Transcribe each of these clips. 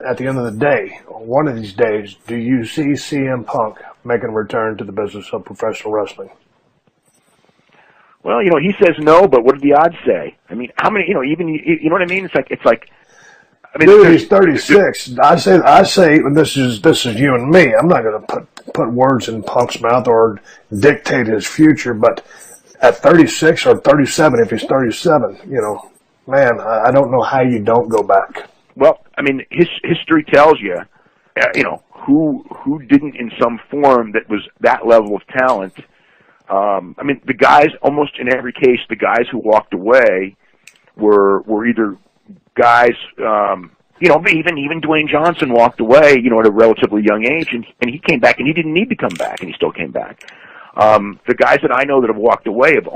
at the end of the day, one of these days, do you see CM Punk making a return to the business of professional wrestling? Well, he says no, but what do the odds say? I mean, how many, even, you know what I mean? It's like, I mean, dude, he's 36. I say, and this is you and me. I'm not going to put words in Punk's mouth or dictate his future, but at 36 or 37, if he's 37, man, I don't know how you don't go back. Well, I mean, history tells you, who didn't in some form that was that level of talent. I mean, the guys, almost in every case, the guys who walked away were either guys, even Dwayne Johnson walked away, at a relatively young age, and he came back, and he didn't need to come back, and he still came back. The guys that I know that have walked away have,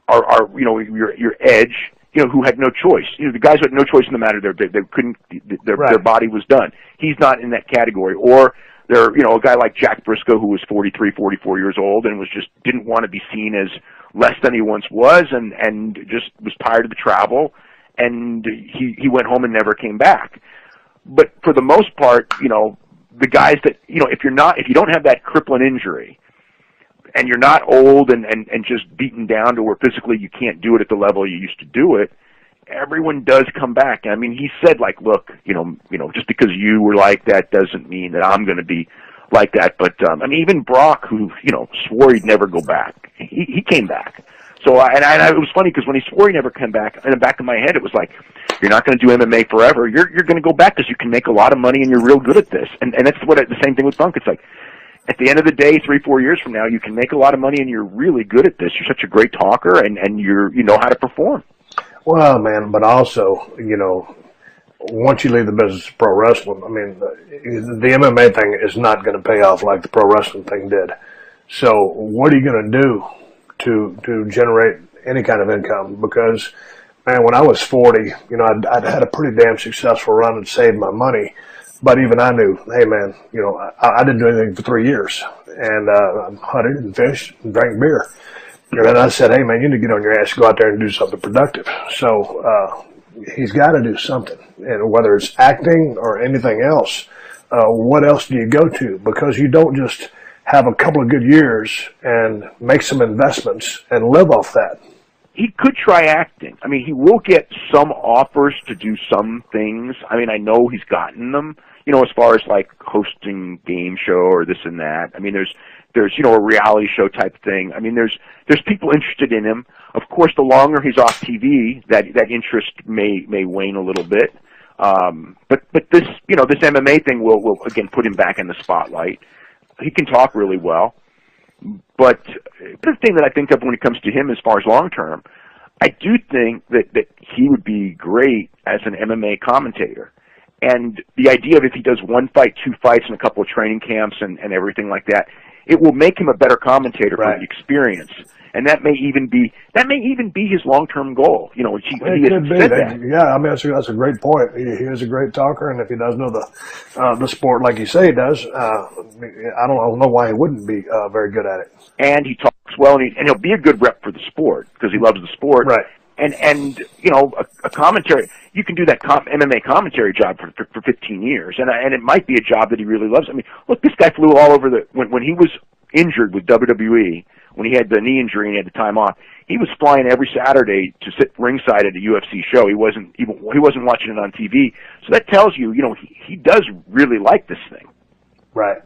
are your edge, who had no choice. The guys who had no choice in the matter, they couldn't, their body was done. He's not in that category. Or there, a guy like Jack Briscoe, who was 43, 44 years old and didn't want to be seen as less than he once was, and just was tired of the travel, and he went home and never came back. But for the most part, the guys that, if you don't have that crippling injury, and you're not old and just beaten down to where physically you can't do it at the level you used to do it, everyone does come back. I mean, he said, like, look, just because you were like that doesn't mean that I'm going to be like that. But, I mean, even Brock, who, swore he'd never go back, he came back. So, it was funny because when he swore he never came back, in the back of my head, it was like, you're not going to do MMA forever. You're going to go back because you can make a lot of money and you're real good at this. And that's the same thing with Punk. It's like, at the end of the day, 3-4 years from now, you can make a lot of money and you're really good at this. You're such a great talker and you know how to perform. Well, man, but also, once you leave the business of pro wrestling, I mean, the MMA thing is not going to pay off like the pro wrestling thing did. So what are you going to do to generate any kind of income? Because, man, when I was 40, I'd had a pretty damn successful run and saved my money. But even I knew, hey, man, I didn't do anything for 3 years. And I hunted and fished and drank beer. And then I said, hey, man, you need to get on your ass, go out there and do something productive. So he's got to do something. And whether it's acting or anything else, what else do you go to? Because you don't just have a couple of good years and make some investments and live off that. He could try acting. I mean, he will get some offers to do some things. I mean, I know he's gotten them, as far as like hosting game show or this and that. I mean, there's a reality show type thing. I mean, there's people interested in him. Of course, the longer he's off TV, that interest may wane a little bit. But this, this MMA thing will again put him back in the spotlight. He can talk really well. But the thing that I think of when it comes to him as far as long term, I do think that he would be great as an MMA commentator. And the idea of if he does 1 fight, 2 fights, and a couple of training camps and everything like that, it will make him a better commentator for the experience. And that may even be his long-term goal. He has said that. Yeah, I mean that's a great point. He is a great talker, and if he does know the sport like you say he does, I don't know why he wouldn't be very good at it. And he talks well, and he'll be a good rep for the sport because he loves the sport. Right. And a commentary, you can do that MMA commentary job for 15 years, and it might be a job that he really loves. I mean, look, this guy flew all over when he was injured with WWE. When he had the knee injury and he had the time off, he was flying every Saturday to sit ringside at a UFC show. He wasn't watching it on TV. So that tells you, he does really like this thing. Right.